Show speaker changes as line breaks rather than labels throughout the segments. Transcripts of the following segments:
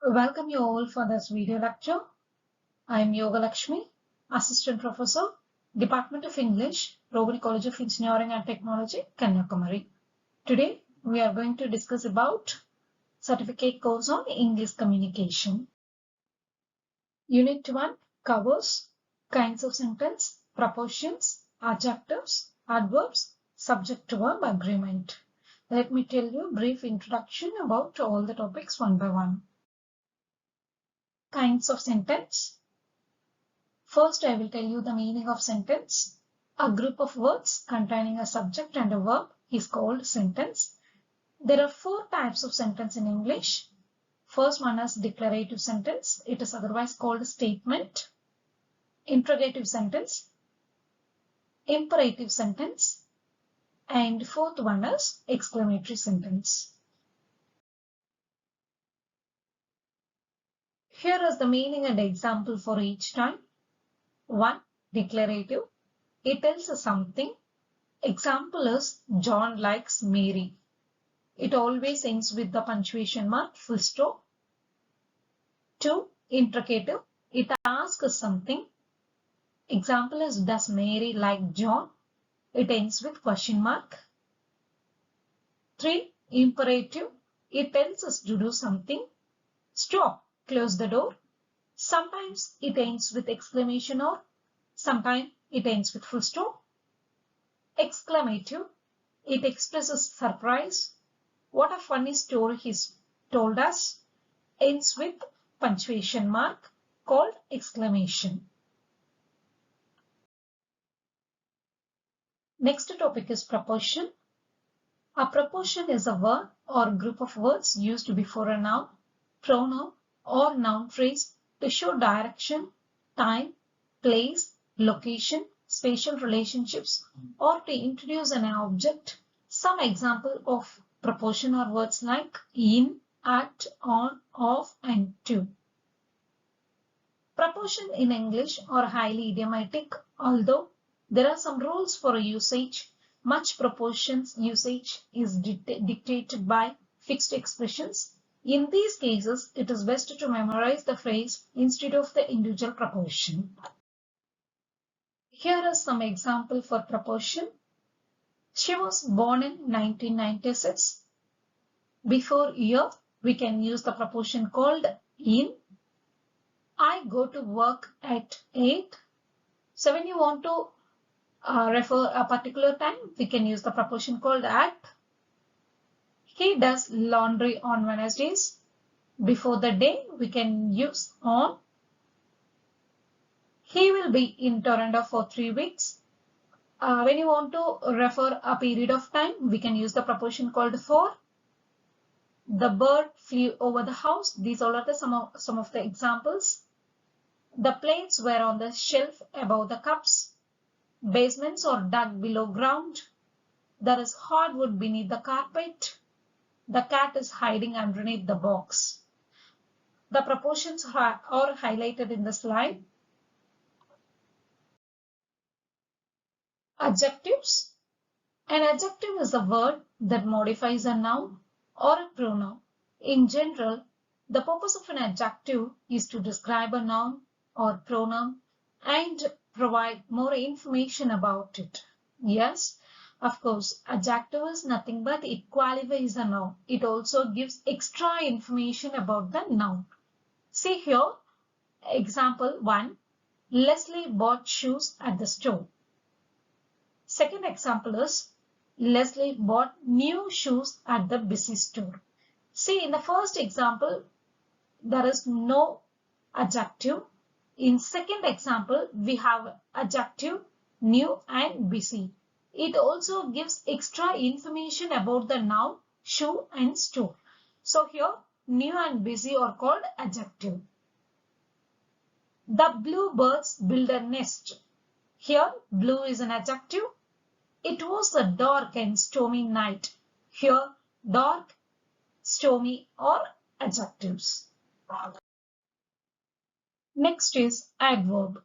Welcome you all for this video lecture. I am Yoga Lakshmi, Assistant Professor, Department of English, Robert College of Engineering and Technology, Kanyakumari. Today we are going to discuss about certificate course on English communication. Unit 1 covers kinds of sentence, propositions, adjectives, adverbs, subject to verb agreement. Let me tell you a brief introduction about all the topics one by one. Kinds of sentence. First, I will tell you the meaning of sentence. A group of words containing a subject and a verb is called sentence. There are four types of sentence in English. First one is declarative sentence. It is otherwise called statement. Interrogative sentence. Imperative sentence. And fourth one is exclamatory sentence. Here is the meaning and example for each type. 1. Declarative. It tells us something. Example is John likes Mary. It always ends with the punctuation mark, full stop. 2. Interrogative. It asks us something. Example is Does Mary like John? It ends with question mark. 3. Imperative. It tells us to do something. Stop. Close the door. Sometimes it ends with exclamation or sometimes it ends with full stop. Exclamative. It expresses surprise. What a funny story he's told us. Ends with punctuation mark called exclamation. Next topic is proposition. A proposition is a word or group of words used before a noun, pronoun or noun phrase to show direction, time, place, location, spatial relationships, or to introduce an object. Some example of proposition are words like in, at, on, of, and to. Proposition in English are highly idiomatic, although there are some rules for usage. Much propositions usage is dictated by fixed expressions. In these cases, it is best to memorize the phrase instead of the individual proposition. Here is some example for proposition. She was born in 1996. Before year, we can use the proposition called in. I go to work at 8. So when you want to refer a particular time, we can use the proposition called at. He does laundry on Wednesdays. Before the day, we can use on. He will be in Toronto for 3 weeks. When you want to refer a period of time, we can use the proposition called for. The bird flew over the house. These all are some of the examples. The plates were on the shelf above the cups. Basements are dug below ground. There is hardwood beneath the carpet. The cat is hiding underneath the box. The propositions are highlighted in the slide. Adjectives. An adjective is a word that modifies a noun or a pronoun. In general, the purpose of an adjective is to describe a noun or pronoun and provide more information about it. Yes, of course, adjective is nothing but it qualifies a noun. It also gives extra information about the noun. See here, example 1, Leslie bought shoes at the store. Second example is Leslie bought new shoes at the busy store. See, in the first example, there is no adjective. In second example, we have adjective, new and busy. It also gives extra information about the noun, shoe and store. So here, new and busy are called adjective. The bluebirds build a nest. Here, blue is an adjective. It was a dark and stormy night. Here, dark, stormy are adjectives. Next is adverb.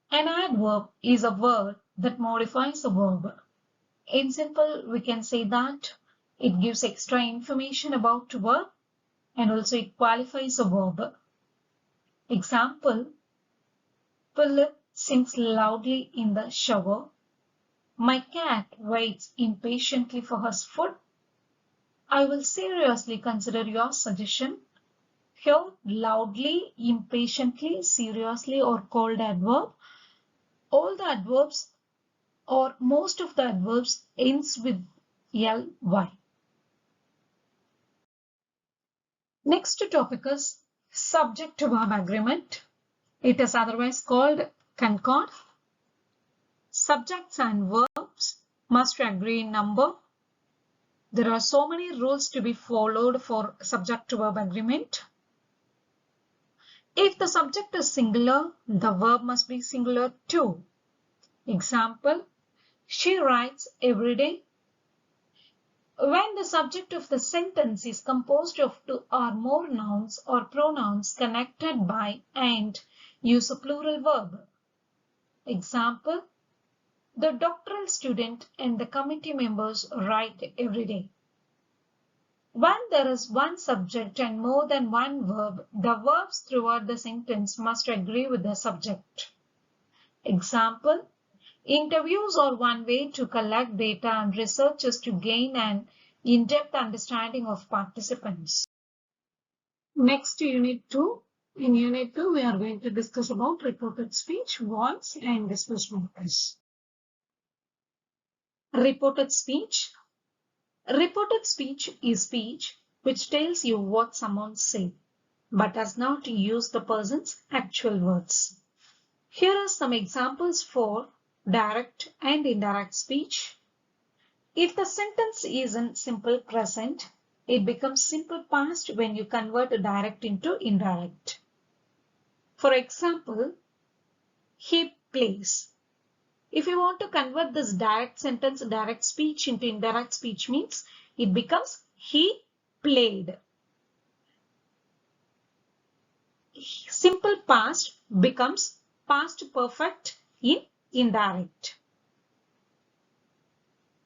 An adverb is a word that modifies a verb. In simple, we can say that it gives extra information about a verb. and also it qualifies a verb. Example, Philip sings loudly in the shower. My cat waits impatiently for her food. I will seriously consider your suggestion. Here, loudly, impatiently, seriously, or called adverb. All the adverbs or most of the adverbs ends with ly. Next topic is subject to verb agreement. It is otherwise called concord. Subjects and verbs must agree in number. There are so many rules to be followed for subject to verb agreement. If the subject is singular, the verb must be singular too. Example, she writes every day. When the subject of the sentence is composed of two or more nouns or pronouns connected by and, use a plural verb. Example, the doctoral student and the committee members write every day. When there is one subject and more than one verb, the verbs throughout the sentence must agree with the subject. Example, interviews are one way to collect data and researchers to gain an in-depth understanding of participants. Next, Unit 2. In Unit 2, we are going to discuss about reported speech, voice, and disbursement. Reported speech. Reported speech is speech which tells you what someone said, but does not use the person's actual words. Here are some examples for direct and indirect speech. If the sentence is in simple present, it becomes simple past when you convert direct into indirect. For example, he plays. If you want to convert this direct sentence, direct speech into indirect speech means it becomes he played. Simple past becomes past perfect in indirect.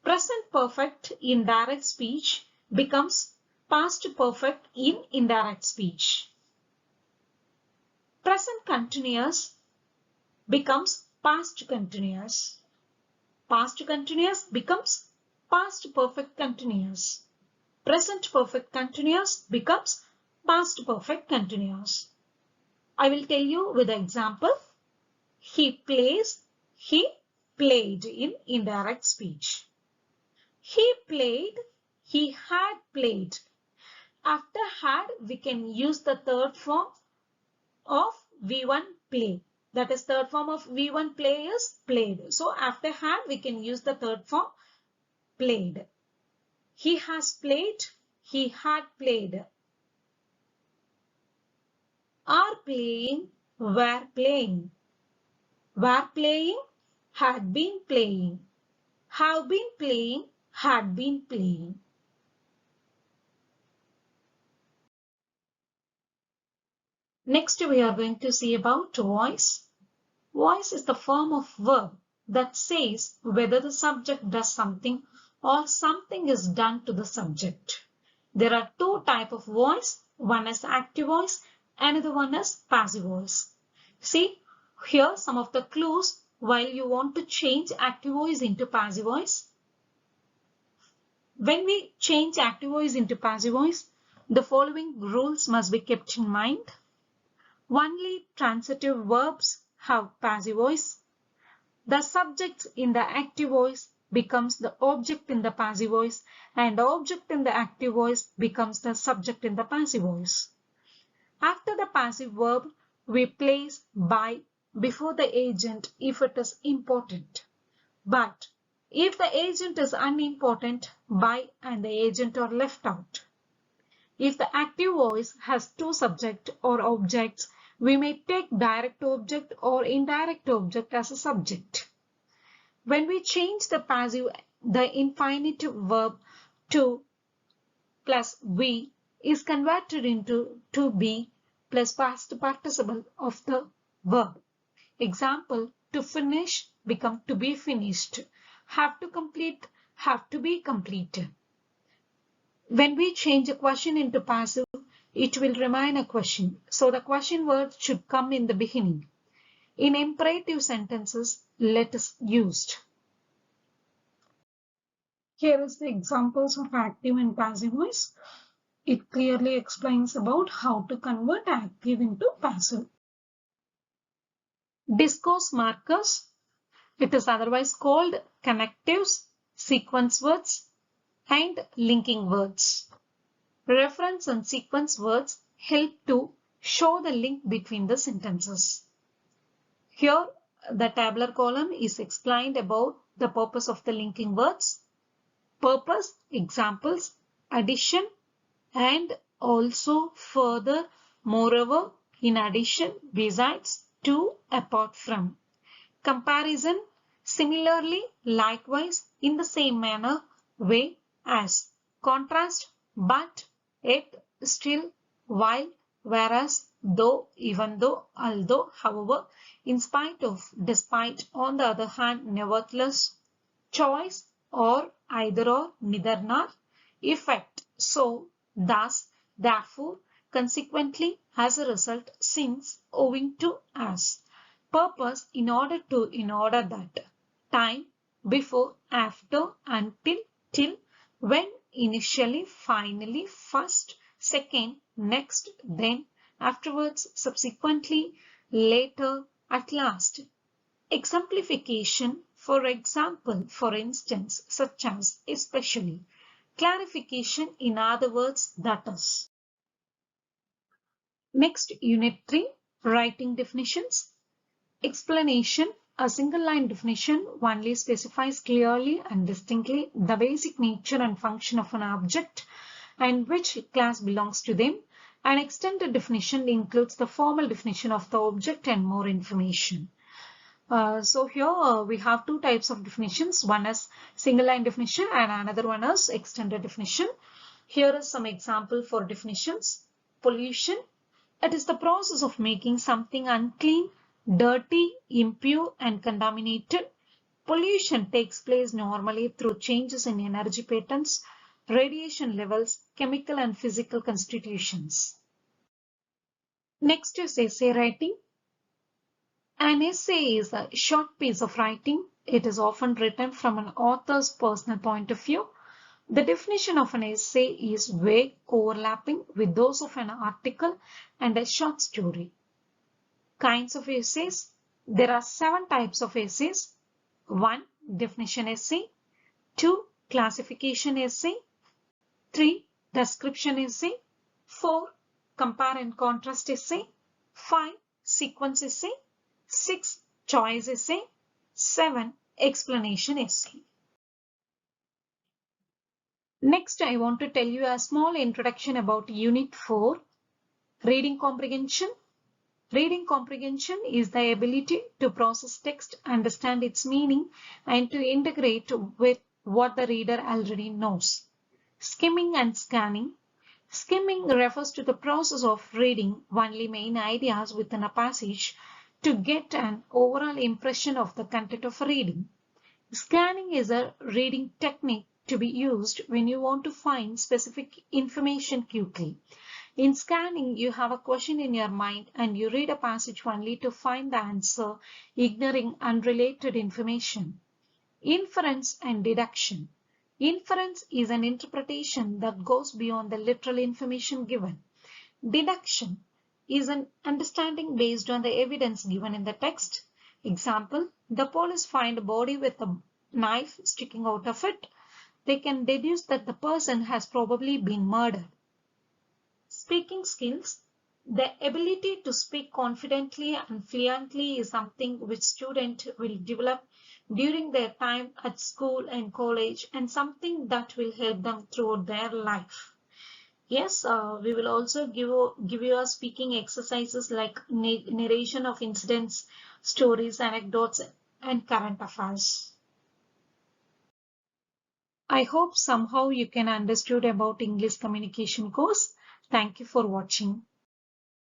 Present perfect in direct speech becomes past perfect in indirect speech. Present continuous becomes past continuous. Past continuous becomes past perfect continuous. Present perfect continuous becomes past perfect continuous. I will tell you with an example. He plays, he played in indirect speech. He played, he had played. After had, we can use the third form of V1 play. That is, third form of V1 play is played. So after had, we can use the third form played. He has played, he had played. Are playing, were playing. Were playing, had been playing. Have been playing, had been playing. Next, we are going to see about voice. Voice is the form of verb that says whether the subject does something or something is done to the subject. There are two types of voice. One is active voice, another one is passive voice. See, here some of the clues while you want to change active voice into passive voice. When we change active voice into passive voice, the following rules must be kept in mind. Only transitive verbs have passive voice. The subject in the active voice becomes the object in the passive voice, and the object in the active voice becomes the subject in the passive voice. After the passive verb, we place by before the agent if it is important. But if the agent is unimportant, by and the agent are left out. If the active voice has two subject or objects, we may take direct object or indirect object as a subject. When we change the passive, the infinitive verb to plus we is converted into to be plus past participle of the verb. Example, to finish become to be finished. Have to complete, have to be completed. When we change a question into passive, it will remain a question. So the question word should come in the beginning. In imperative sentences, let is used. Here is the examples of active and passive voice. It clearly explains about how to convert active into passive. Discourse markers. It is otherwise called connectives, sequence words, and linking words. Reference and sequence words help to show the link between the sentences. Here, the tabular column is explained about the purpose of the linking words, purpose, examples, addition, and also further, moreover, in addition, besides, to, apart from. Comparison, similarly, likewise, in the same manner, way, as. Contrast, but, yet, still, while, whereas, though, even though, although, however, in spite of, despite, on the other hand, nevertheless, choice, or, either or, neither nor, effect, so, thus, therefore, consequently, as a result, since, owing to, as. Purpose, in order to, in order that. Time, before, after, until, till, when, initially, finally, first, second, next, then, afterwards, subsequently, later, at last. Exemplification, for example, for instance, such as, especially. Clarification, in other words, that is. Next, Unit 3, Writing Definitions. Explanation. A single line definition only specifies clearly and distinctly the basic nature and function of an object and which class belongs to them. An extended definition includes the formal definition of the object and more information. So here we have two types of definitions. One is single line definition and another one is extended definition. Here is some example for definitions. Pollution. It is the process of making something unclean, dirty, impure, and contaminated. Pollution takes place normally through changes in energy patterns, radiation levels, chemical and physical constitutions. Next is essay writing. An essay is a short piece of writing. It is often written from an author's personal point of view. The definition of an essay is vague, overlapping with those of an article and a short story. Kinds of essays. There are 7 types of essays. 1. Definition essay. 2. Classification essay. 3. Description essay. 4. Compare and contrast essay. 5. Sequence essay. 6. Choice essay. 7. Explanation essay. Next, I want to tell you a small introduction about Unit 4, Reading Comprehension. Reading comprehension is the ability to process text, understand its meaning, and to integrate with what the reader already knows. Skimming and scanning. Skimming refers to the process of reading only main ideas within a passage to get an overall impression of the content of a reading. Scanning is a reading technique to be used when you want to find specific information quickly. In scanning, you have a question in your mind and you read a passage only to find the answer, ignoring unrelated information. Inference and deduction. Inference is an interpretation that goes beyond the literal information given. Deduction is an understanding based on the evidence given in the text. Example, the police find a body with a knife sticking out of it. They can deduce that the person has probably been murdered. Speaking skills. The ability to speak confidently and fluently is something which students will develop during their time at school and college and something that will help them throughout their life. Yes, we will also give you a speaking exercises like narration of incidents, stories, anecdotes, and current affairs. I hope somehow you can understood about English communication course. Thank you for watching.